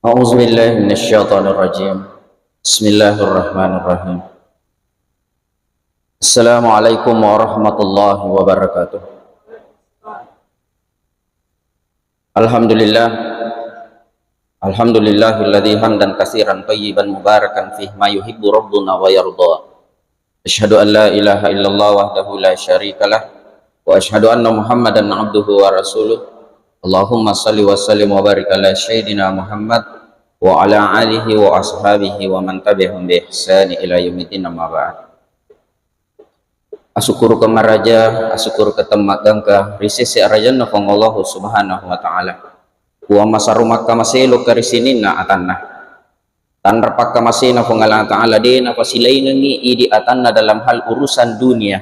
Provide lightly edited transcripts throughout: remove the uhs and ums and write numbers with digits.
أعوذ بالله من الشيطان الرجيم. بسم الله الرحمن الرحيم. السلام عليكم ورحمة الله وبركاته. الحمد لله الحمد لله الذي حمدا كثيرا طيبا مباركا فيه ما يحب ربنا ويرضى. أشهد أن لا إله إلا الله وحده لا شريك له وأشهد أن محمدا عبده ورسوله. اللهم صل وسلم وبارك على سيدنا محمد وعلى آله وأصحابه ومن تبعهم بإحسان إلى يوم الدين. أما بعد. Asyukuru ke maraja, asyukuru ke temak gangka risisi arajan na Allah subhanahu wa ta'ala. Wa masarumaka maselo karisinina atanna. Tanrapaka masina Allah ta'ala dina pasilainangi idi atanna dalam hal urusan dunia.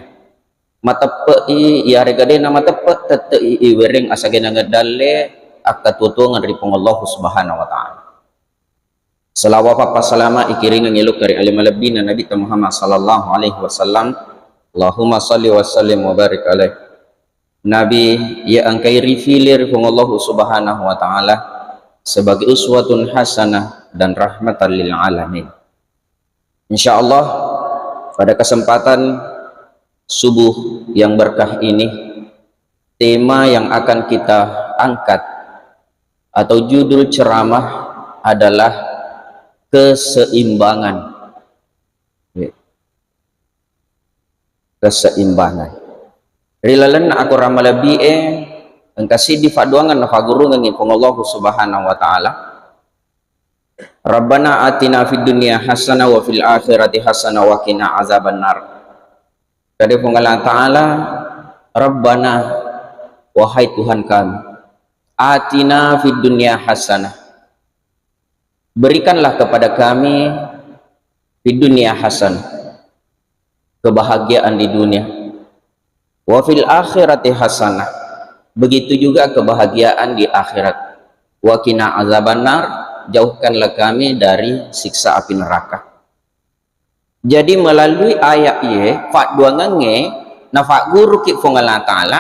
Matapei ya regadena matapei tetei wereng asagena ngedale akatutungan dari Allah subhanahu wa ta'ala. Salawat apa salama ikiringan ngeluk dari alim alabina Nabi Muhammad sallallahu alaihi wasallam. Allahumma salli wa sallim wa barik alaih. Nabi ya angkai rifilir Allah subhanahu wa ta'ala sebagai uswatun hasanah dan rahmatan lil alamin. Insyaallah pada kesempatan subuh yang berkah ini, tema yang akan kita angkat atau judul ceramah adalah keseimbangan. Keseimbangan rilalan aku ramalabi engkasi di faduangan na fagurungan ngipong Allah subhanahu wa ta'ala. Rabbana atina fid dunya hasanah wa fil akhirati hasanah wa qina azabannar. Dari Allah ta'ala, Rabbana, wahai Tuhan kami, atina fid dunya hasanah, berikanlah kepada kami fid dunya hasanah, kebahagiaan di dunia, wa fil akhirati hasanah, begitu juga kebahagiaan di akhirat, wa qina azabannar, jauhkanlah kami dari siksa api neraka. Jadi melalui ayat ye fak dua ngenge nafak guru ki Allah ta'ala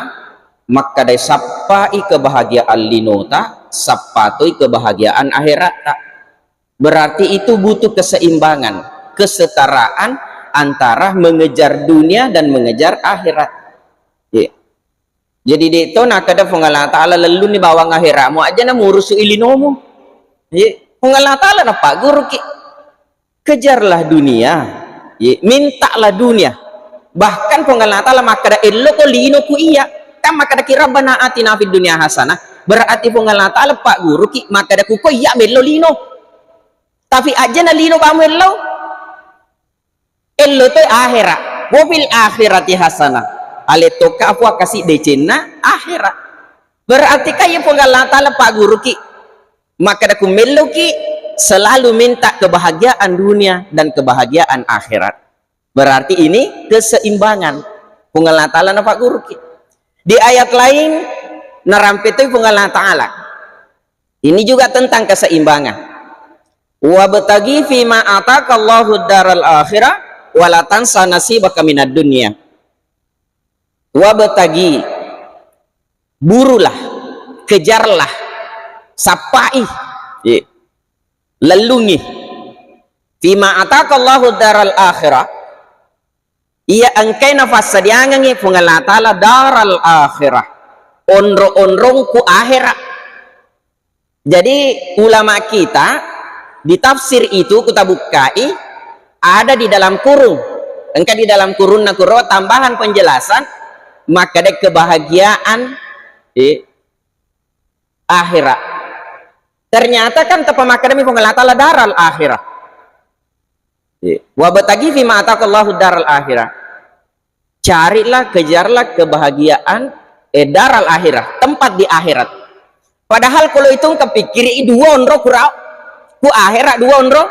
maka dari sapai kebahagiaan linota sapatoi kebahagiaan akhirat tak. Berarti itu butuh keseimbangan, kesetaraan antara mengejar dunia dan mengejar akhirat. Jadi di itu nak ada Allah ta'ala lalu ni bawang akhiratmu aja na murusu ilinomu. Allah ta'ala napa guru ki kejarlah dunia. Mintalah dunia, bahkan Allah ta'ala maka da illo ko lino ku iya kan maka da kira bana atina fid dunya hasanah, berarti Allah ta'ala pak guru ki maka da ku ko iya bello lino tapi aja na lino kamu illo to akhirat wa bil akhirati hasanah ale to ka apa kasih decena akhirat, berarti kaya Allah ta'ala pak guru ki maka da ku mello ki selalu minta kebahagiaan dunia dan kebahagiaan akhirat. Berarti ini keseimbangan Allah ta'ala na Pak Guru. Di ayat lain narampetu Allah ta'ala ini juga tentang keseimbangan. Wa batagi fima ataqallahu daral akhirah wa la tansa nasibaka minad dunya. Wa batagi, burulah, kejarlah, sapai, lelungi fima ataqallahu daral akhirah, ia angkai nafas sadiangangi Allah ta'ala daral akhirah, onro-onrong ku akhirat. Jadi ulama kita di tafsir itu kita bukai ada di dalam kurung, engkau di dalam kurun nakuro tambahan penjelasan maka ada kebahagiaan di akhirat. Ternyata kan tepamakadami Allah ta'ala daral akhirah. Wa batagi fima ataqallahu daral akhirah. Carilah, kejarlah kebahagiaan daral akhirah, tempat di akhirat. Padahal kalau itu kepikir dua onro kurau ku akhirat dua onro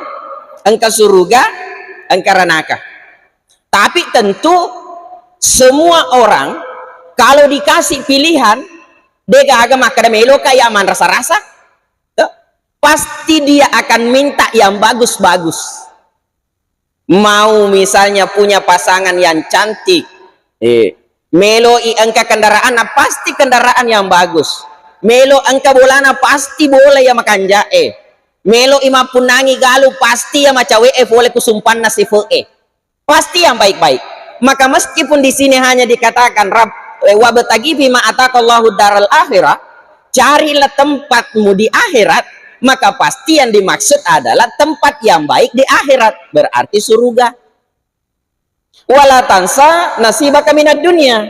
engka surga engka neraka. Tapi tentu semua orang kalau dikasih pilihan dega agama akademelo kayak aman rasa-rasa pasti dia akan minta yang bagus-bagus. Mau misalnya punya pasangan yang cantik, meloi angka kendaraan, pasti kendaraan yang bagus. Melo angka bolana pasti boleh yang makan jae. Melo ima punangi galu pasti ya macawe boleh kusumpan nasi pasti yang baik-baik. Maka meskipun di sini hanya dikatakan wa batagi bima atakallahu daral akhirah, carilah tempatmu di akhirat, maka pasti yang dimaksud adalah tempat yang baik di akhirat, berarti surga. Wala tansa nasibaka minad dunya,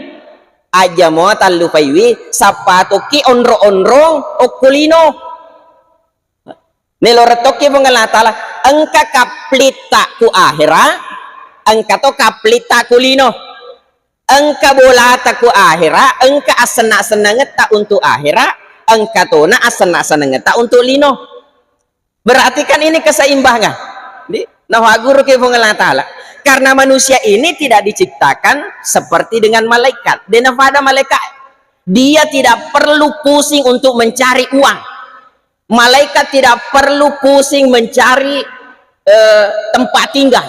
aja mau talu paywi sapatoki onro-onrong okulino neloretoki pengalatala engka kaplita ku akhirat, engka to kaplita kulino, engka bolata ku akhirat, engka asena-asena ngeta untuk akhirat, engka tona asena-asena ngeta untuk lino. Berarti kan ini keseimbangan. Nah, guru ke pengalatala, karena manusia ini tidak diciptakan seperti dengan malaikat. Dan pada malaikat dia tidak perlu pusing untuk mencari uang. Malaikat tidak perlu pusing mencari tempat tinggal.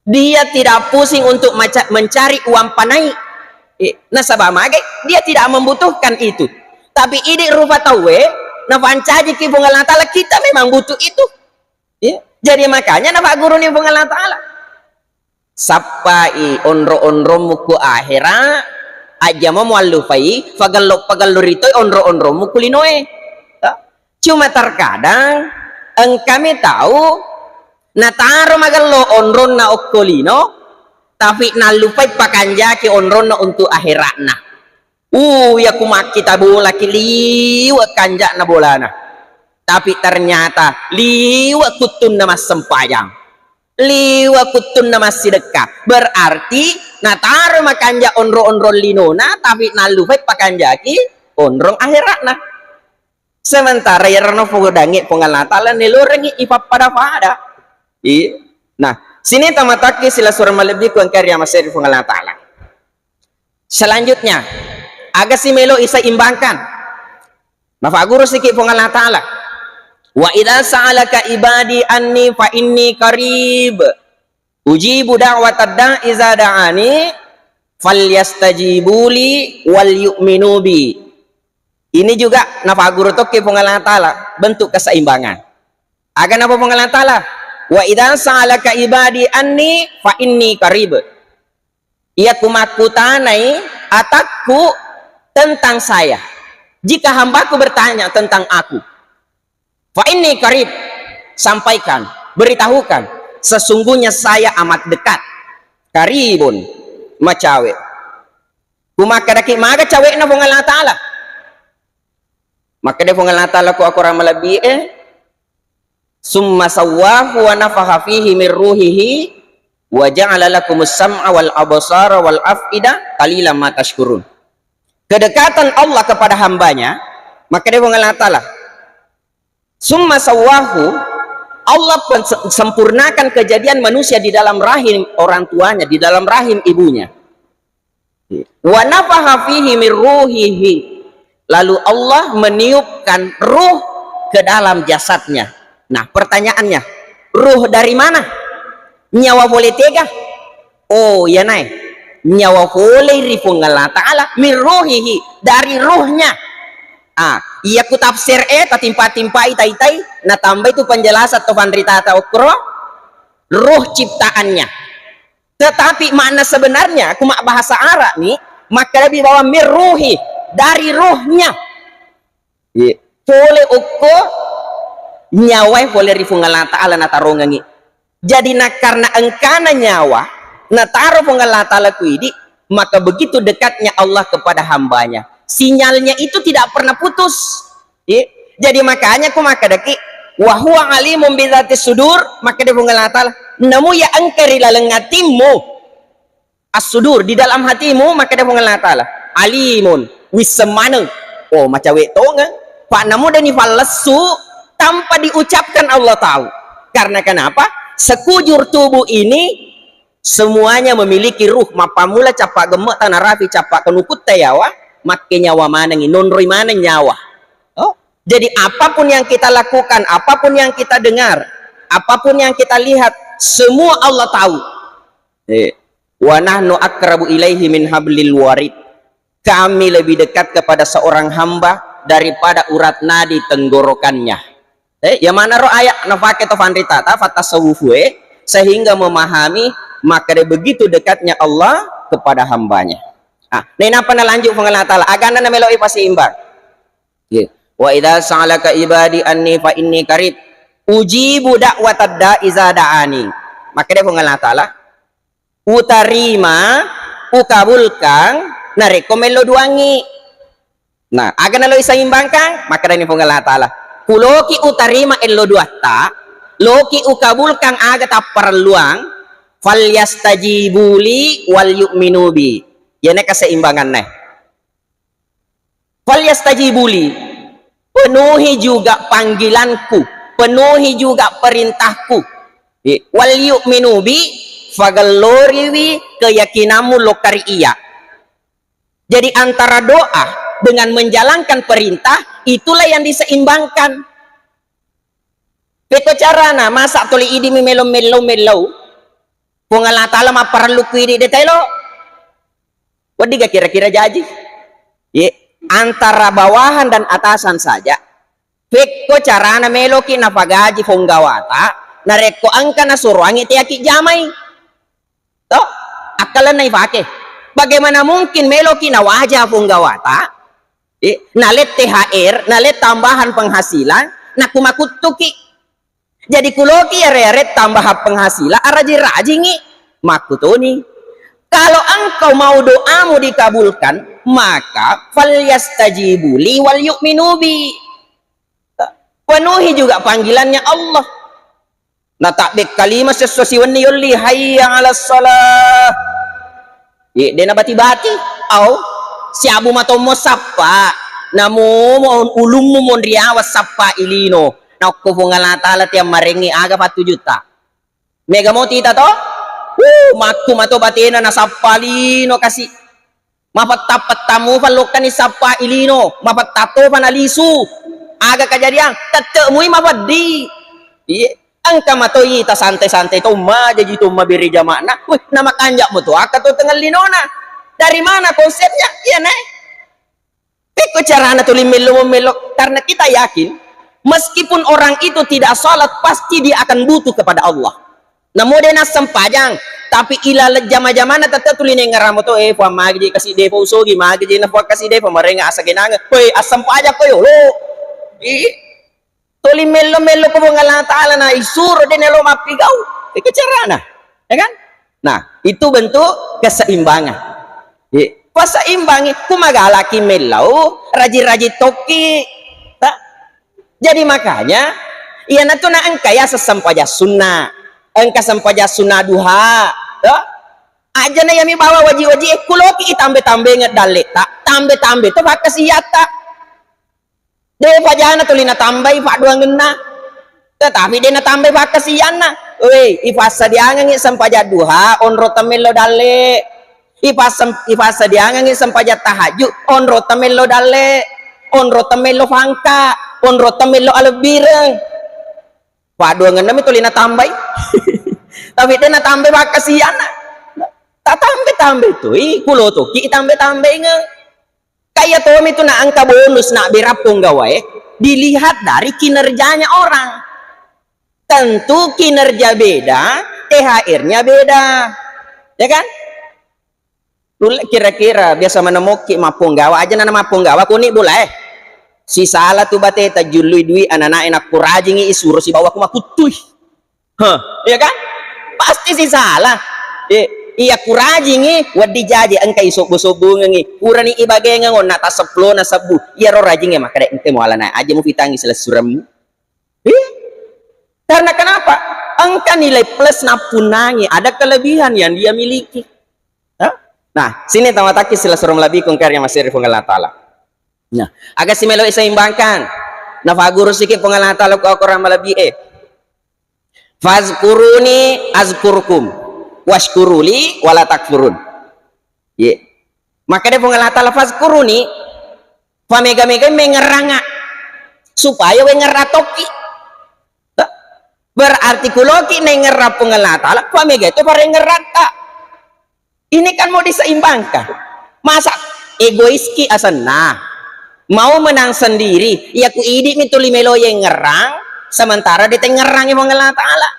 Dia tidak pusing untuk mencari uang panai. Nasabah magai dia tidak membutuhkan itu. Tapi ini rupa tawe, nah pancaji ki bunga ta'ala, kita memang butuh itu. Jadi makanya nama guru ni bunga ta'ala. Sapai onro-onro muku akhirat aja mau muallufai fagallo rito onro-onro muku linoe. Cuma terkadang kami tahu nataro magallo onron na okkolino tapi nalupai pakanjaki onron na untuk akhirat na. Ya kumakita bola kiliwa kanjak na bola na. Tapi ternyata liwa kutun na mas sempayang. Liwa kutun na mas sedekah. Berarti nataro makanja onro-onron linona tapi nalupai pakanjaki onrong akhirat na. Sementara ya rano fogodangi pengalatalan nilurengi ipapada-pada. Nah, sini tamataki sila surah malebih kuang karya masih pengalatalan. Selanjutnya, agak si melo isa imbangkan. Mafaguru sikit pengalatalan. Wa idza sa'alaka ibadi anni fa inni qarib. Ujibu da'watad da'i iza da'ani falyastajibuli wal yu'minu bi. Ini juga napa guru toke pengalatala bentuk keseimbangan. Agar napa pengalatala? Wa idza sa'alaka ibadi anni fa inni qarib. Ia kumakutanai atakku tentang saya. Jika hambaku bertanya tentang aku, fa inni qarib, sampaikan, beritahukan, sesungguhnya saya amat dekat. Qaribun macawe. Kumakadaki maga cawe na pengalatala. Maka dia pengalatala ku aku ramalabi summa sawwahu wa nafakha fihi min ruhihi wa ja'ala lakumus sam'a wal absara wal af'ida qalilan ma tashkurun. Kedekatan Allah kepada hambanya, maka dia pengalatala summa sawwahu, Allah sempurnakan kejadian manusia di dalam rahim orang tuanya, di dalam rahim ibunya. Wa nafakha fihi min ruhihi, lalu Allah meniupkan ruh ke dalam jasadnya. Nah, pertanyaannya, ruh dari mana? Nyawa boleh tega? Oh, ya naik. Nyawa boleh rifungallah ta'ala min ruhihi, dari ruhnya. Iya ku tafsir tatimpa-timpa itai-itai, nah tambah itu penjelasan tofan rita ukro, ruh ciptaannya. Tetapi makna sebenarnya, aku mak bahasa Arab nih, maka lebih bawa min ruhi, dari ruhnya. Boleh uko nyawa boleh rifungallah ta'ala natarongangi. Jadi karena engkana nyawa nataro fungallah ta'ala kuidi, maka begitu dekatnya Allah kepada hambanya, sinyalnya itu tidak pernah putus. Jadi makanya aku makadaki wa huwa alimun bi dzati sudur, maka dia fungallah ta'ala namu ya angkari lalengatimu as-sudur, di dalam hatimu, maka dia fungallah ta'ala alimun wisemana. Oh macam wetonga pak namu dan ifalesu tanpa diucapkan Allah tahu. Karena kenapa? Sekujur tubuh ini semuanya memiliki ruh. Mapamula capak gemek tanah rafi capak kenukut tayawa, makke nyawa mana nonroi mana nyawa. Jadi apapun yang kita lakukan, apapun yang kita dengar, apapun yang kita lihat, semua Allah tahu. Wa nahnu akrabu ilaihi min hablil warid. Kami lebih dekat kepada seorang hamba daripada urat nadi tenggorokannya. yang mana roh ayat nafake to fanrita ta fatasawufue sehingga memahami maka begitu dekatnya Allah kepada hambanya. Nah, apa na lanjut Allah Ta'ala agana na meloi paseimbang. Wa idza sa'alaka ibadi anni fa inni qarib ujibu da'watad da'i iza da'ani. Maka dia Allah Ta'ala utarima ukabulkan nareko melo duangi. Nah, agana lo isaimbangkan maka ini Allah Ta'ala kuloki utarima elo duatta loki ukabulkan aga taparluang falyastajibuli wal yu'minu bi. Yana keseimbangan nih. Falyastajibuli, penuhi juga panggilanku, penuhi juga perintahku. Wal yu'minu bi, fagaloriwi keyakinanmu lokari iya. Jadi antara doa dengan menjalankan perintah itulah yang diseimbangkan. Peko carana masa tuli idi melo Allah Ta'ala ma perlu kuidi detailo. Wadi gak kira-kira jadi? Antara bawahan dan atasan saja. Peko carana meloki nafagaji fonggawata nareko angka na suruangi tiaki jamai. Toh, akalan na ipake. Bagaimana mungkin meloki na wajah fonggawata? Nalet THR, nalet tambahan penghasilan, nak kumakutuki. Jadi kuloki eret tambah penghasilan araji-rajingi makutoni. Kalau engkau mau doamu dikabulkan maka falyastajibuli wal yu'minu bi. Penuhi juga panggilannya Allah. Nah takbik kalimat sesuai wani yulli hayya 'alas shalah. Dena bati-bati au siabu matomo sapa namu ulummu mon riawas sapa ilino. Nakko Allah Ta'ala tiang marengi aga 4 juta. Mega mau tita to? Maku mato batina na sapalino kasi. Mapat tamu palokan ni sapa ilino. Mapat tato panalisu. Aga kejadian. Tatemui mapadi. Angka matoi ta santai-santai to ma jadi to mabiri jamakna. Wih nama kanjak mo to. Aka to tengah linona. Dari mana konsepnya? Iya nih. Peko carana to limelo-melo karena kita yakin meskipun orang itu tidak sholat pasti dia akan butuh kepada Allah. Namun dia sempajang tapi ilal jama-jamana tetap tuline ngaramo to fa magi kasih depo usogi magi na fa kasih depo marenga asagenanga koy asam pajak koyo lo toli melo ko Allah Ta'ala na isuro de nelo mapigau kecarana ya kan. Nah itu bentuk keseimbangan. Pasaimbangi kumagalaki melau raji-raji toki. Jadi makanya iya na na engka ya sesampaja sunnah engka sampaja sunnah duha aja na yami bawa waji-waji kuloki itambe-tambe ngedale tak tambe-tambe to pakasiyata de pajana tulina tambai pak dua ngena tetapi de na tambe pakasiyana we ifasa diangan ngi sampaja duha onro tamelo dale ifasa diangan ngi sampaja tahajud onro tamelo dale onro tamelo fangka onro tamelo albireng padua ngendam itu lina tambai tapi dia na tambai bakasian tak tambe itu kulo tuh ki tambe nge kayak tuh itu na angka bonus nak berapung gawai dilihat dari kinerjanya orang. Tentu kinerja beda THR-nya beda ya kan. Kira-kira biasa menemuki mapung gawa aja na mapung gawa kuni boleh si salah tu bateta jului dui anak-anak enak kurajingi isuro si bawa kumakutuh ya kan pasti si salah iya kurajingi wadi jaji engka isok bosobungi urani ibage ngon nata seplo na sabu iya ro rajingi maka dek ente muala na aja mu fitangi selesuramu karena kenapa engka nilai plus napunangi ada kelebihan yang dia miliki. Nah sini tamataki selesura lebih kongkarnya masih rifung Allah Ta'ala. Nah, agak si melo isaimbangkan. Na faguru sikit pengalah Ta'ala ko ako ramalabi fazkuruni azkurkum washkuruli wala takfurun. Maka dia pengalah Ta'ala fazkuruni pamega-mega mengeranga supaya we ngeratoki. Berarti kuloki nengerap pengalah Ta'ala pamega itu pare ngerata. Ini kan mau diseimbangkan. Masa egoiski asan nah mau menang sendiri ya ku idik itu limelo yang ngerang sementara dia ngerangi Allah Ta'ala.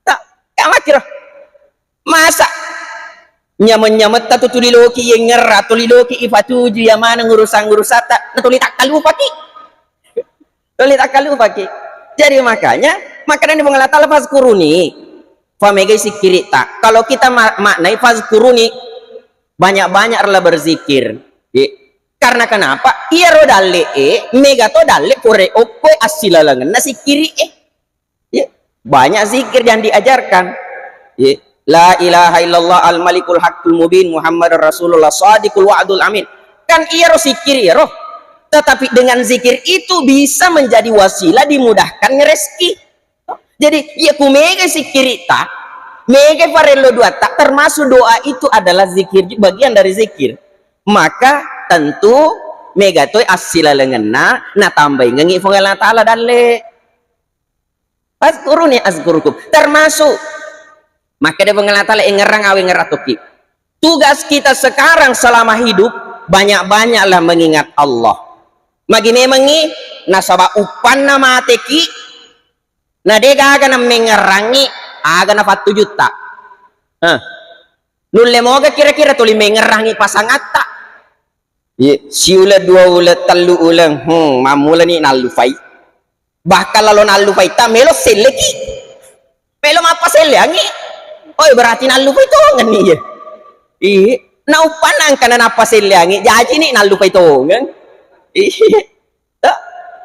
Tak, kamu kira masa nyamet-nyamet tu tuliloki yang ngerah, tuliloki ifatuju yang mana ngurusan-ngurusata, tuli tak kalu paki. Tuli tak kalu paki. Jadi makanya di Allah Ta'ala fazkuruni famega sikiri tak. Kalau kita maknai fazkuruni, banyak-banyaklah berzikir. Karena kenapa? Iya rodalle mega to dalle kore opo asilalangan nasi kiri banyak zikir yang diajarkan. La ilaha illallah al malikul haqqul mubin Muhammad Rasulullah sadiqul wa'dul amin. Kan iya roh zikir ya roh. Tetapi dengan zikir itu bisa menjadi wasilah dimudahkan rezeki. Jadi ya ku mega zikir tak mega farelo dua tak termasuk doa itu adalah zikir, bagian dari zikir. Maka tentu mega toy asila lengena na tambah ngengi Allah Ta'ala dalle azkuruni azkurukum termasuk maka dia Allah Ta'ala ngerang awe ngeratoki. Tugas kita sekarang selama hidup banyak-banyaklah mengingat Allah. Magi memengi nasaba upan nama teki na dega akan mengerangi aga na 4 juta. Nulle moga kira-kira tuli mengerangi pasangat tak. Si ulat 2 ulat 3 ulang mamula ni nalufai bakal lalu nalufai ta melo seleki melo apa selangi berarti nalufai tongan ni ya na upanang kana napa selangi jadi ni nalufai tongan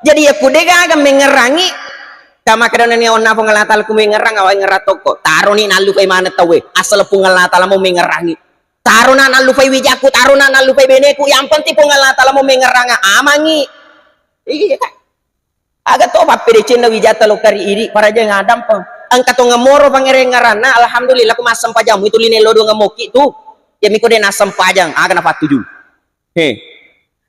jadi aku dega agam mengerangi kama kadana ni onna pangalatal ku mengerang awai ngeratoko taro ni nalufai mana tawe asal pangalatal mo mengerangi tarunan alufai wijaku, tarunan alufai beneku, yang penting Allah Ta'ala mau mengeranga amangi. Iya kan? Agak to papede cina wijata lokari iri para jangan adam pang. Angkat to ngamoro pangerengarana, alhamdulillah aku masam pajamu itu linelo do ngamoki tu. Ya miko den asam pajang, aga na 47.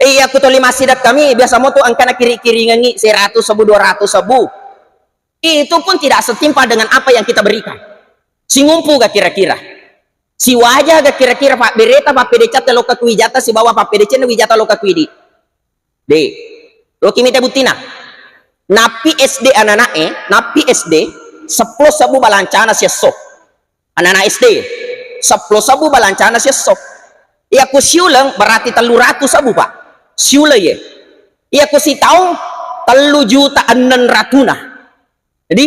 Iya aku to 5 sidak kami, biasa mo tu angkana kiri-kiri ngangi 100 sabu 200 sabu. Itu pun tidak setimpal dengan apa yang kita berikan. Si ngumpu gak kira-kira? Si wajah agak kira-kira Pak Bereta Pak Pedecat loka kuijata si bawa Pak Pedecen wijata loka kuidi. Loki mita butina. Napi SD anak-anak napi SD 10 sabu balancana sia sok. Anak-anak SD 10 sabu balancana sia sok. Iya ku siulang berarti 300 sabu Pak. Siula ye. Iya ku si tahu 3 juta 600. Jadi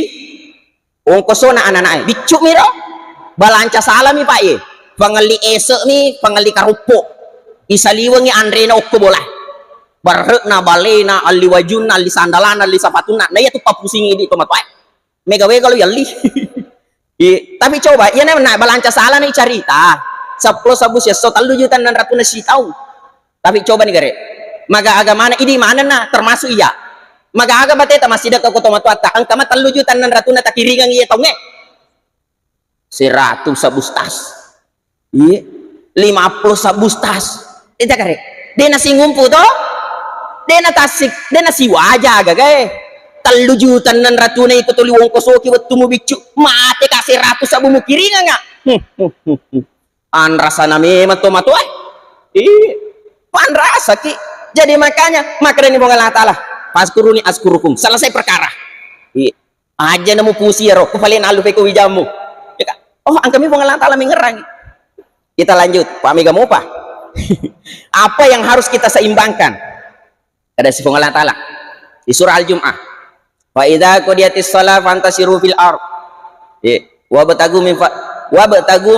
ongkosona anak-anak bicuk miro balanca salami Pak ye pangali esek mi pangali karupo isaliwangi andrena okko bola barek na balena ali wajun ali sandalana ali sapatuna na ya tu papusingi di tomat Pak mega we kalau yalli tapi coba ya na balanca salah nih carita 10 sabu sia so 3 juta 600 si tahu tapi coba nih gare maga agamana ini mana na termasuk iya maga aga bateta masih dak ko tomat wata angka ma 3 juta 600 na takiringang iya tahu nge 100 sabustas, 50 sabustas, itu kare. Dia nasi ngumpu toh, dia tasik, dia nasi wajah gage. 3 juta 600 itu tuli wong kosoki waktu mu bicu, mate kasih 100 sabu mu kiringa nga. An rasa nami matu pan rasa ki. Jadi makanya ni Allah Ta'ala, fazkuruni azkurukum. Selesai perkara. Aja nemu pusi ya roh, kepalin alu peko wijamu. Oh, angkami Allah Ta'ala mengerangi. Kita lanjut, Pak Mega mau apa? Apa yang harus kita seimbangkan? Ada si Allah Ta'ala di surah Al-Jum'ah. Fa idza qudiyatis shalah fantasiru fil ard. Wa batagu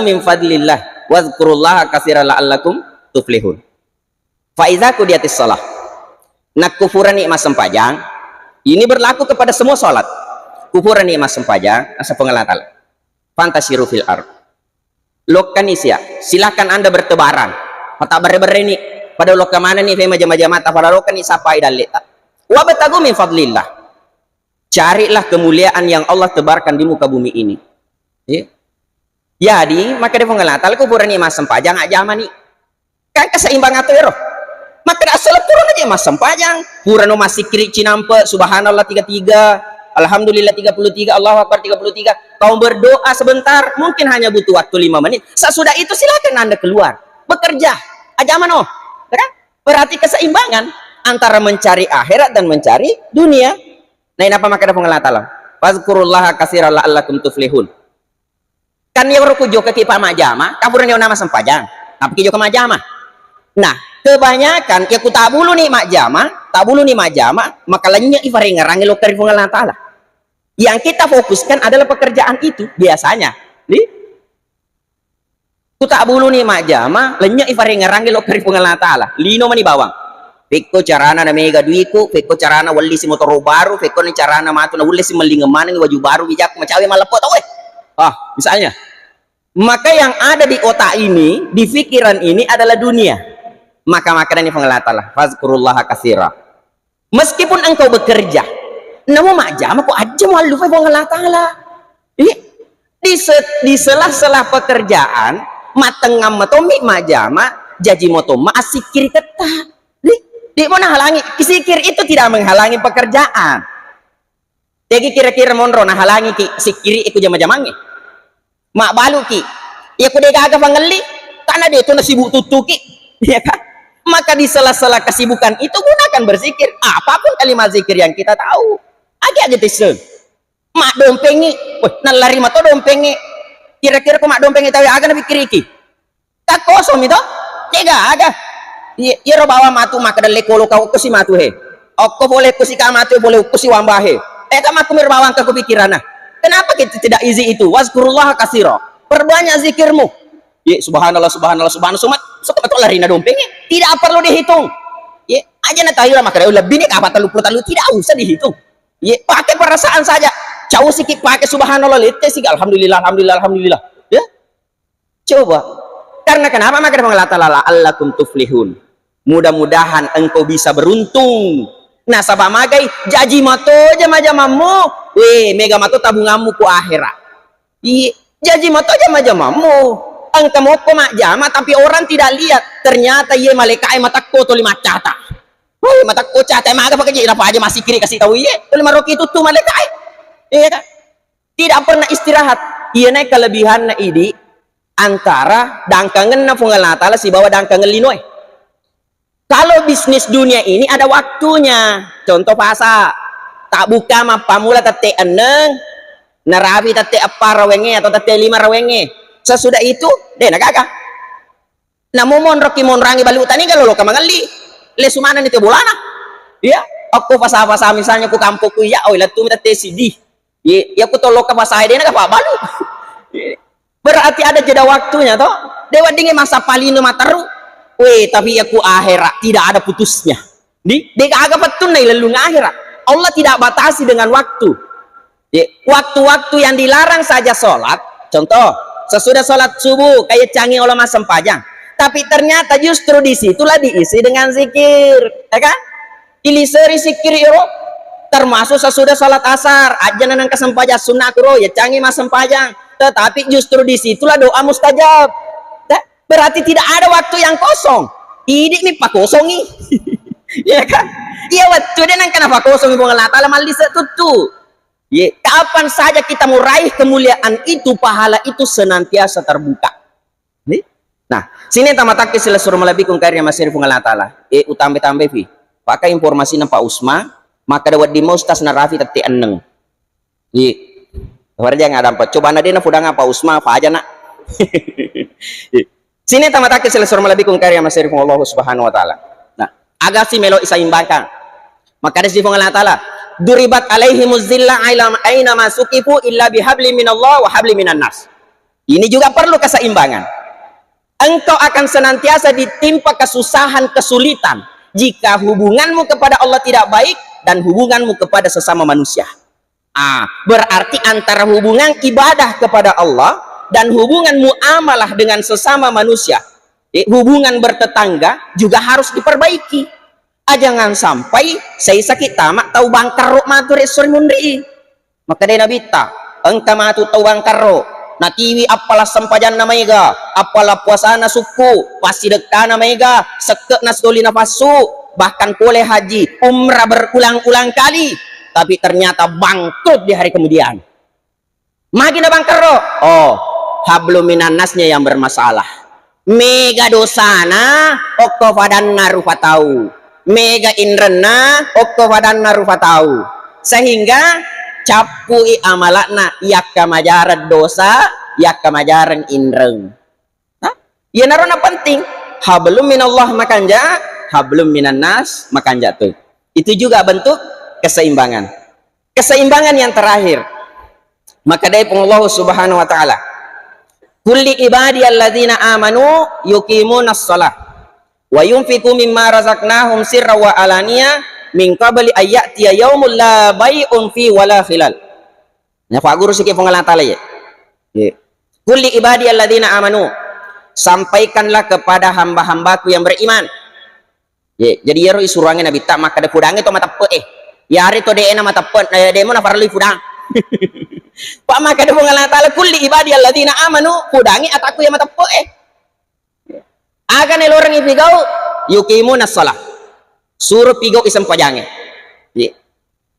min fadlillah wadhkurullaha katsiran la'allakum tuflihun. Fa idza qudiyatis shalah. Nak kufuran nikmat sempajang ini berlaku kepada semua salat. Kufuran nikmat sempajang asa Allah Ta'ala. Fantasiru fil ard. Lokanisya, silakan Anda bertebaran. Mata bare-bare ni pada loka mana ni fe majama-jamata pada loka ni sapai daleta. Wa batagu min fadlillah. Carilah kemuliaan yang Allah tebarkan di muka bumi ini. Jadi, maka dia pengalatal kuburan ni mas sempajang aja mani. Kan keseimbang atau ya roh. Maka asal kurang aja mas sempajang. Kurang masih kiri cinampe subhanallah 33. Alhamdulillah 33, Allahu Akbar 33. Kau berdoa sebentar, mungkin hanya butuh waktu 5 menit. Sesudah itu silakan Anda keluar, bekerja. Aja mano. Kan? Berarti keseimbangan antara mencari akhirat dan mencari dunia. Nah, ini apa maka ada Allah Ta'ala? Fazkurullaha katsiran la'allakum tuflihun. Kan ya roku jo ke kipa majama, kaburan yo nama sempajang. Apa ki jo ke majama? Nah, kebanyakan ya ku tabulu nih majama, maka lainnya ifare ngerangi lo karifung Allah Ta'ala. Yang kita fokuskan adalah pekerjaan itu biasanya. Nih, ku tabulu nih majama, lainnya ifare ngerangi lo karifung Allah Ta'ala. Lino mani bawang. Fekko carana na mega duiku, fekko carana wali si motor baru, fekko ni carana matu na wali si malingaman ng baju baru bijak macawe malepot awe. Misalnya. Maka yang ada di otak ini, di pikiran ini adalah dunia. Maka ini pengelatalah. Fazkurullaha katsira. Meskipun engkau bekerja, namun majama kok aja mau lupa pengelatalah. Di sela-sela pekerjaan, matengam matomi majama, jaji motoma asikir ketat. Di mana halangi? Sikir itu tidak menghalangi pekerjaan. Jadi kira-kira monro nah halangi ki sikiri ikut jama-jamangi. Mak balu ki. Ya ku dega aga pangeli, karena dia itu sibuk tutuki, ya kan? Maka di sela-sela kesibukan itu gunakan berzikir. Apapun kalimat zikir yang kita tahu. Agak gitu mak dompengi, nalari mato dompengi. Kira-kira ku mak dompengi tahu aga nabi kiriki. Tak kosong itu. Dega aga. Iya bawa matu maka dalam lekolo kau kusi matu he. Okko boleh kusi kamatu boleh kusi wambahe. Kamu mirbawang ke kepikiran. Kenapa kita tidak izi itu? Wazkurullaha katsira. Perbanyak zikirmu. Ya subhanallah subhanallah subhanallah. Suka betul lari na dompengi. Tidak perlu dihitung. Ya aja na tayo maka lebih nih apa terlalu tidak usah dihitung. Ya pakai perasaan saja. Jauh sikit pakai subhanallah lete sih alhamdulillah alhamdulillah alhamdulillah. Ya. Coba. Karena kenapa maka Allah allakum tuflihun. Mudah-mudahan engkau bisa beruntung. Nah, sabah magai jaji mato jama-jamamu. Mega mato tabunganmu ku akhirat. Jaji mato jama-jamamu. Engkau mau mak jama tapi orang tidak lihat. Ternyata ye malaikat matakko to lima cata. Matakko cata maga pakai apa aja masih kiri kasih tahu ye. To lima roki itu tuh malaikat. Iya kan? Tidak pernah istirahat. Iya naik kelebihan na idi antara dangkangen na fungal natala si bawa dangkangen linoy. Kalau bisnis dunia ini ada waktunya. Contoh pasar. Tak buka mah pamula tate eneng, narabi tate apa rawenge atau tate 5 rawenge. Sesudah itu, deh nagaga. Namun mon roki mon rangi balutan ini kalau lo kamangali. Lesumana nih bolana. Ya, aku pasar-pasar misalnya ku kampungku ya, latu tate CD. Ya aku tolok ke pasar dia naga pak balu. Berarti ada jeda waktunya toh. Dewa dingin masa palino mataru. Tapi aku akhirat tidak ada putusnya. Dia agak betul nih lalu akhirat. Allah tidak batasi dengan waktu. Waktu-waktu yang dilarang saja sholat. Contoh, sesudah sholat subuh kayak canggih ulama sempajang. Tapi ternyata justru disitulah diisi dengan zikir, ya kan? Iliseri zikir iro. Termasuk sesudah sholat asar, aja nang kesempajang sunnah kuro ya canggih mas sempajang. Tetapi justru disitulah doa mustajab. Berarti tidak ada waktu yang kosong. Ini nih pak kosong nih. Ya kan? Iya waktu dia nang kenapa kosong ibu Allah Ta'ala malis tutu. Ya, kapan saja kita meraih kemuliaan itu, pahala itu senantiasa terbuka. Nih? Nah, sini tamatake sila suruh malabikung karya masih ibu Allah Ta'ala. Utambe-tambe fi. Pakai informasi ng Pak Usma, maka dawat di mustas na rafi tati aneng. Iya. Warja nga dapat. Coba na din na pudang Pak Usma, pa aja nak. Sini tamatake sila suruh malabikung karya masih ibu Allah Subhanahu Wa Ta'ala. Nah, agak si melo isaimbangkan. Maka ada si Allah Ta'ala. Duribat alaihimuz zillah aina masukifu illa bihabli minallah wa habli minan nas. Ini juga perlu keseimbangan. Engkau akan senantiasa ditimpa kesusahan, kesulitan jika hubunganmu kepada Allah tidak baik dan hubunganmu kepada sesama manusia. Berarti antara hubungan ibadah kepada Allah dan hubungan muamalah dengan sesama manusia, hubungan bertetangga juga harus diperbaiki. Jangan sampai saya sakit tamak tahu bangkaro matur esor mundri. Maka dia nabita engka matu tahu bangkaro natiwi apalah sempajan na maiga apalah puasana suku pasti dekana maiga sekek nasdoli nafasu bahkan boleh haji umrah berulang-ulang kali tapi ternyata bangkrut di hari kemudian. Makin na bangkaro hablum minan nasnya yang bermasalah. Mega dosana okko fadan narufatau. Mega inrena okko fadan narufatau. sehingga capui amalakna yakka majaran dosa yakka majaran indreng. Ya narona penting hablum minallah makanja hablum minan nas makanja tuh. Itu juga bentuk keseimbangan. Keseimbangan yang terakhir, maka dari Allah Subhanahu wa taala, kulli ibadiyalladzina amanu yuqimunas shalah wa yunfiqu mimma razaqnahum sirra wa alaniya min qabli ayyatiya yaumul la bai'un fi wala khilal. Nya Pak Guru sikit pengalang taala ya. Kulli ibadiyalladzina amanu, sampaikanlah kepada hamba-hambaku yang beriman. Jadi ya isurangan nabi tak maka de pudang itu mata pe ya hari to de ena mata pe de mo na farli pudang. Pak maka de pengalang taala kulli ibadiyalladzina amanu pudangi ataku yang mata pe agan elorang ipigau yuqimunas shalah, suruh pigau isem pajange.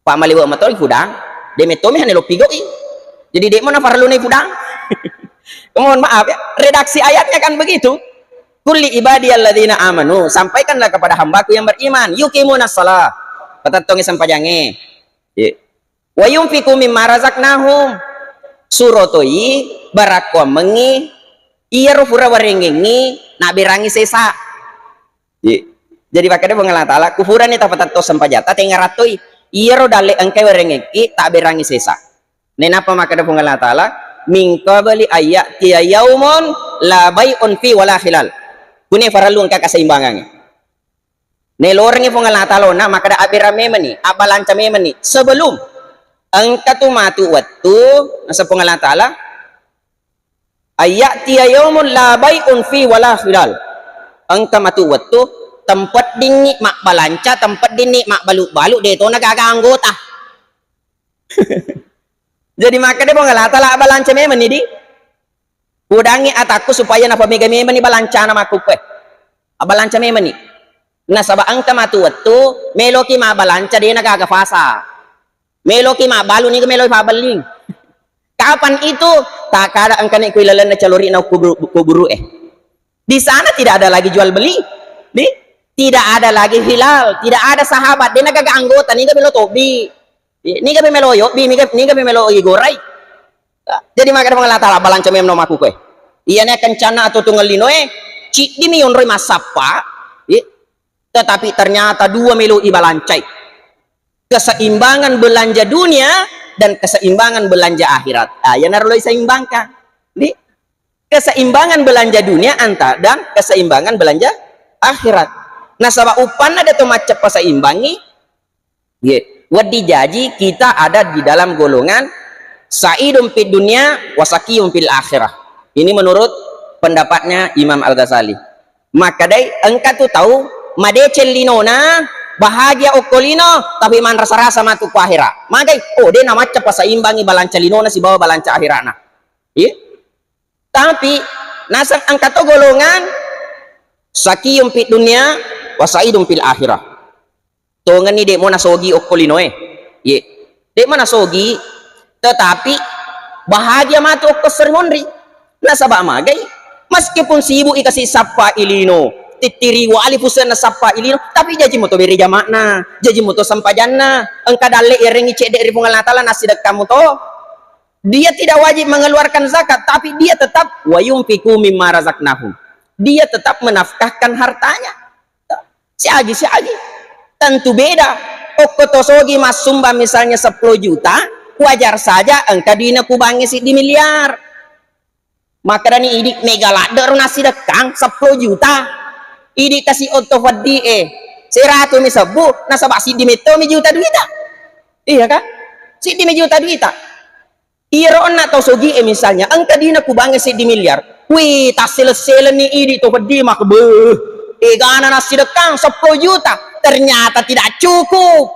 Pak maliwa matol pudang de metome hanelo pigau jadi de mo na farlu ni pudang. Mohon maaf ya, redaksi ayatnya kan begitu. Kulli ibadiyalladzina amanu, sampaikanlah kepada hambaku yang beriman, yuqimunas shalah, patatong isem pajange. Wa yunfiqu mimma razaqnahum, surotoi barakwa mengi iya rufura warengengi nabirangi sesa. Jadi pakade pengalang taala kufuran ita patato sampajata tengaratoi iya ro dale engke warengengi tak berangi sesa. Nenapa makade pengalang taala min qabli ayati yaumun la bai'un fi wala khilal. Kune faralun ka keseimbangan. Ne loreng pengalang taala na makada abira memani abalanca memani sebelum engkatu matu waktu nasa pengalang taala ayati yaumun la bai'un fi wala khilal. Engka matu waktu tempat dini mak balanca tempat dini mak balu-balu de to nagaga anggota. Jadi maka dia pengalang taala balanca memani di kudangi ataku supaya napa mega memani balanca nama aku pe abalanca memani na saba angka matu waktu meloki ma balanca dia nagaga fasa meloki ma balu ni melo pabaling. Kapan itu tak ada angka ni kuilalan na calori na kuburu di sana tidak ada lagi jual beli tidak ada lagi hilal, tidak ada sahabat dia nagaga anggota ni melo tobi ni gabe melo yo bi ni gabe melo igorai. Jadi maka pengalang taala balanca mem no maku kue iya ne kencana atau tunggal lino cik di mion roy masapa tetapi ternyata dua melo ibalancai, keseimbangan belanja dunia dan keseimbangan belanja akhirat. Ya narloi seimbangkan keseimbangan belanja dunia anta dan keseimbangan belanja akhirat. Nah sabab upan ada tuh macam paseimbangi wadi jaji kita ada di dalam golongan sa'idum fid dunya wasaqiyum fil akhirah. Ini menurut pendapatnya Imam Al-Ghazali. Maka dai engkau tuh tahu madecel linona bahagia okolino tapi man rasa-rasa matu ku akhirat. Maka oh dia nama cepat seimbangi balanca linona si bawa balanca akhiratna. Tapi nasab angkat tuh golongan saqiyum fid dunya wasa'idum fil akhirah. Tongan ni dek mo nasogi okolino dek mo nasogi tetapi bahagia matu okoserimonri nasaba magai meskipun si ibu ikasih sapa ilino titiri wa alifusan sapa ilino tapi jaji moto beri jamakna jaji moto sampajanna engka dale irengi cek dari pengalang taala nasidak kamu to dia tidak wajib mengeluarkan zakat tapi dia tetap wa yunfiqu mimma razaqnahum, dia tetap menafkahkan hartanya. Si agi tentu beda okotosogi mas sumba misalnya 10 juta wajar saja engka dina kubangi si di miliar. Maka dani idik megalada nasi dekang 10 juta idik kasih otofadi seratu misabu nasabak si di meto mi juta duita. Iya kan si di juta duita iron atau sogi misalnya engka dina kubangi si di miliar wih tasil-sel ni idik tofadi mak gana nasi dekang 10 juta ternyata tidak cukup.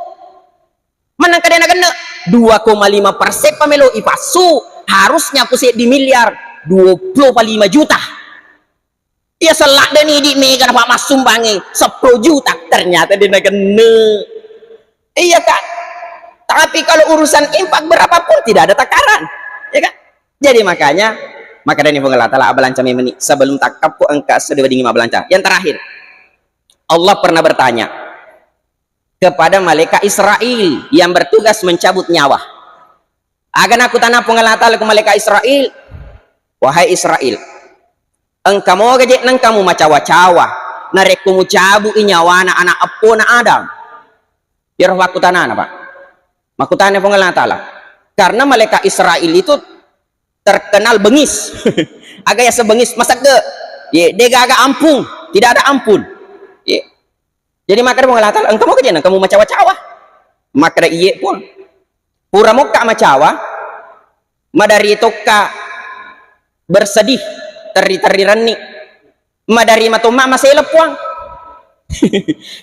Mana kadang kena 2,5% pamelo ipasu harusnya pusat di miliar 25 juta. Ya selak dan ini mega dapat masuk bangi 10 juta ternyata dia kena. Iya kan? Tapi kalau urusan infak berapapun tidak ada takaran, ya kan? Jadi makanya maka dari pengelat taala abalanca memeni sebelum takap ku engka sedeweding abalanca. Yang terakhir Allah pernah bertanya kepada malaikat Israel yang bertugas mencabut nyawa. Agan aku tanah pengalata ke malaikat Israel, wahai Israel, engkau mau gajek nang kamu macawa-cawa, narek kamu cabut nyawa anak apa na Adam. Biar aku tanah apa? Aku tanya pengalata lah. Karena malaikat Israel itu terkenal bengis. Agak ya sebengis masak de. Ye, dia agak ampun, tidak ada ampun. Ye. Jadi maka dia mengalahkan engkau mau kejadian kamu macawa-cawa. Maka iya pun pura muka macawa madari toka bersedih teri rani madari matoma masih lepuang.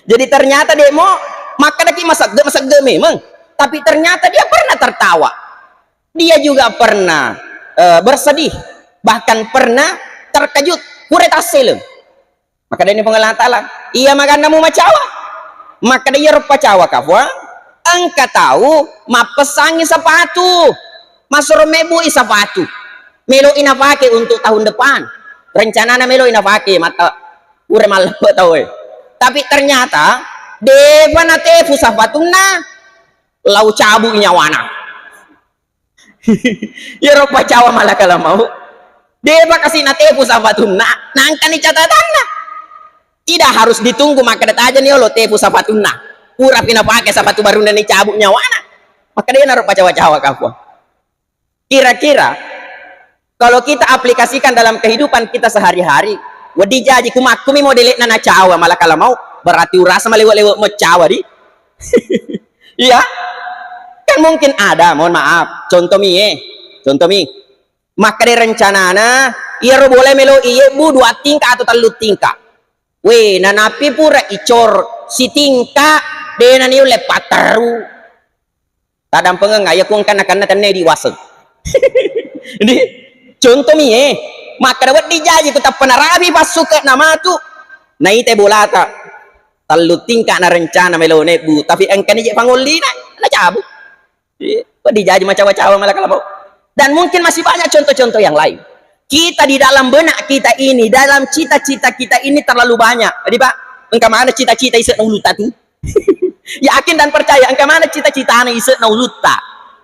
Jadi ternyata dia mau maka daki masak de memang, tapi ternyata dia pernah tertawa, dia juga pernah bersedih, bahkan pernah terkejut kuret asil. Maka dia ini pengalatan iya makan namu macawa, maka dia rupa cawa kafwa engka tahu mapesangi sepatu masuk mebu sepatu melo ina pakai untuk tahun depan, rencana melo ina pakai mata ure malah tahu tapi ternyata deva nate sepatu na lau cabu nyawana. Ya rupa cawa malah kalau mau deva kasih nate sepatu na nangkan catatan na tidak harus ditunggu maka aja nih lo tepu sapatuna pura pina pakai sepatu baru dan cabuk nyawana, maka dia naruh cawa-cawa kamu. Kira-kira kalau kita aplikasikan dalam kehidupan kita sehari-hari, wadi jaji kumi modelnya nana cawa malah kalau mau berarti urasa malewat-lewat mau cawa di. Iya kan mungkin ada, mohon maaf contoh mi maka dia rencanana iya boleh melo iya bu 2 tingkat atau 3 tingkat. Weh, nanapi pura icor si tingka de nani lepat taru. Tadam pengengaya kung kana tanne di waseng. Ini contoh mi maka dapat dijaji tetap penarabi pasuk ke nama tu. Na ite bolata. Talu tingka na rencana melone bu, tapi engkani je panguli na cabut. Kok dijaji macam-macam malah kalau. Dan mungkin masih banyak contoh-contoh yang lain. Kita di dalam benak kita ini, dalam cita-cita kita ini terlalu banyak. Jadi Pak, engkau mana cita-cita isek nauluta tuh? Yakin dan percaya engkau mana cita-cita anak isek nauluta.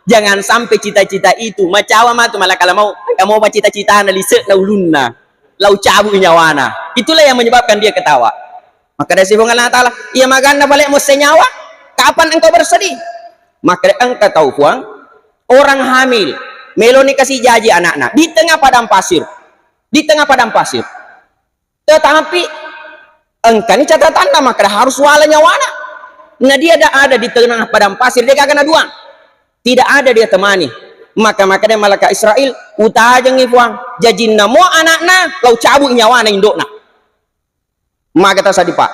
Jangan sampai cita-cita itu macawa matu malah kalau mau engkau mau cita-cita anak isek naulunna, lau cabu nyawana. Itulah yang menyebabkan dia ketawa. Maka dari sifat Allah Taala, ia maganda balik mau senyawa. Kapan engkau bersedih? Maka engkau tahu puang, orang hamil meloni kasih jaji anak-anak di tengah padang pasir, tetapi engkau ini catatan maka harus wala nyawana. Nah dia ada di tengah padang pasir, dia kagak dua, tidak ada dia temani. Maka dia malaikat Israel utajeng ifuang jajin namo anak-anak lau cabut nyawana indokna. Maka tadi Pak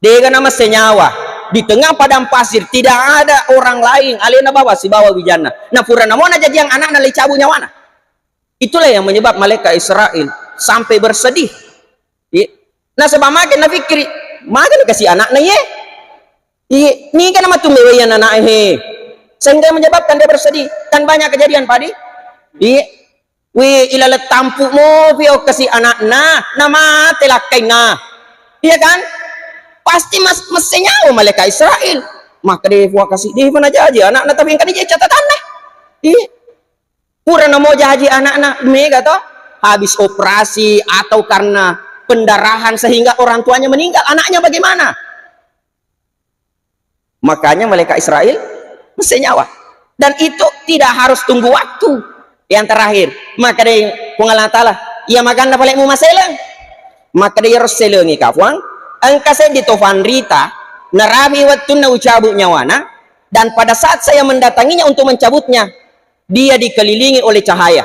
dia nama senyawa di tengah padang pasir, tidak ada orang lain alena bawa si bawa wijana nah pura namona jadi yang anak nalai cabu nyawana. Itulah yang menyebab malaikat Israel sampai bersedih. Nah sebab makin na fikri makin kasih anak na ni kan nama tumewayan anak sehingga menyebabkan dia bersedih. Kan banyak kejadian padi ilalet tampuk mo vio kasih anak nama telakai iya kan pasti mestinya malaikat Israel. Maka dia kasih dia mana aja anak tapi kan dia catatan nah pura mau jaji anak mega toh habis operasi atau karena pendarahan sehingga orang tuanya meninggal, anaknya bagaimana? Makanya malaikat Israel mesti nyawa, dan itu tidak harus tunggu waktu. Yang terakhir maka dia pengalatala ia makan balik mu maselang, maka dia harus selengi kafuang engkau saya ditofan Rita narabi waktu na ucabut nyawana, dan pada saat saya mendatanginya untuk mencabutnya dia dikelilingi oleh cahaya.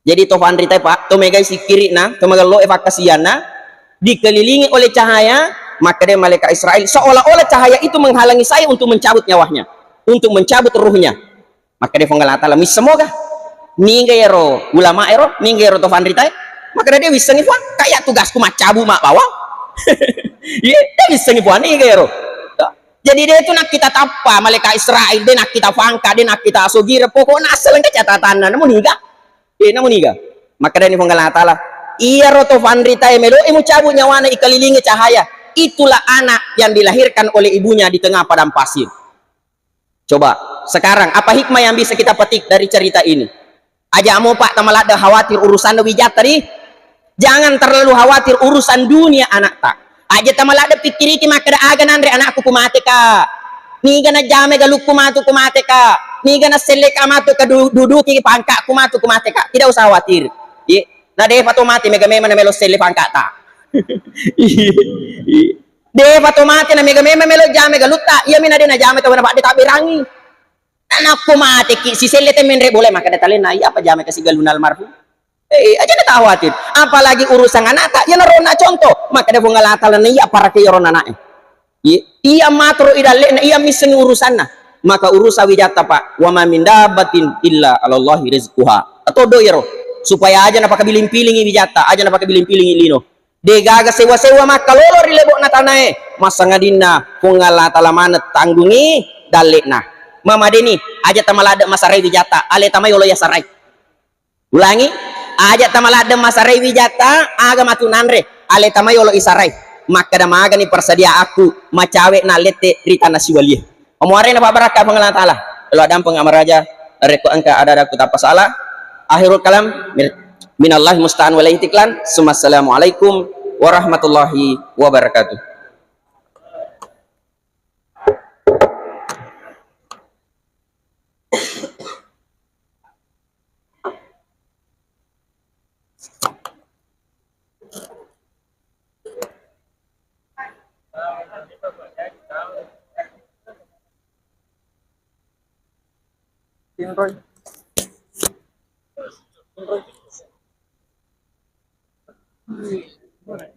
Jadi tofan Rita Pak tomegai si kiri na tomagalo evakasiana dikelilingi oleh cahaya. Maka dia malaikat Israel seolah-olah cahaya itu menghalangi saya untuk mencabut nyawanya, untuk mencabut ruhnya. Maka dia fonggalatala mis semoga ninggero ulama ero ninggero tofan Rita, maka dia bisa nih kayak tugasku macabu mak bawang. Iya, dia bisa ngibuan nih kero. Jadi dia itu nak kita tapa malaikat Israel, dia nak kita fangka, dia nak kita asogir, pokoknya asal engkau catatan, namun niga. Maka dia ini fonggalatala iya roto Van Rita emelo emu cabut nyawana ikalilingi cahaya. itulah anak yang dilahirkan oleh ibunya di tengah padang pasir. Coba sekarang apa hikmah yang bisa kita petik dari cerita ini? Aja mau pak tamalada khawatir urusan wijat tadi, jangan terlalu khawatir urusan dunia anak tak. Aja tamalada pikir iki maka aga nandre anakku kumate ka. Ni gana jame galuk kumatu kumate ka. Ni gana selek amatu ka duduki pangka kumatu kumate ka. Tidak usah khawatir. Ye, na de pato mati mega mema na melo selek pangka ta. De pato mati na mega mema melo jame galuta. Iya mina de na jame tawana pak de tabirangi. Anakku mati ki si selete menre boleh maka datalen na iya apa jame kasih galunal marfu. Aja na khawatir. Apalagi urusan anak tak ya narona contoh. Maka de fungalatalan iya para ke yorona nae. Iya matro idale iya misen urusan na. Maka urusa wijata pak wa ma min dabbatin illa 'alallahi rizquha. Atau doyero supaya aja na pakai biling-piling wijata, aja na pakai biling-piling lino. De gaga sewa-sewa maka lolo rilebok na tanae. Masa ngadinna fungalatala manat tanggungi dalek na. Mama deni aja tamalada masarai wijata ale tamay olo ya sarai. Ulangi, aja tamalada masarai wijata aga matunanre ale tamay olo isarai. Maka damaga ni persedia aku macawe na lete rita nasiwalia. Omuare na pabaraka pangalan taala. Lalu adam pengamaraja reko angka ada ku tapasala. Akhirul kalam minallahi musta'an wa tiklan. Assalamualaikum warahmatullahi wabarakatuh. Roy. Roy.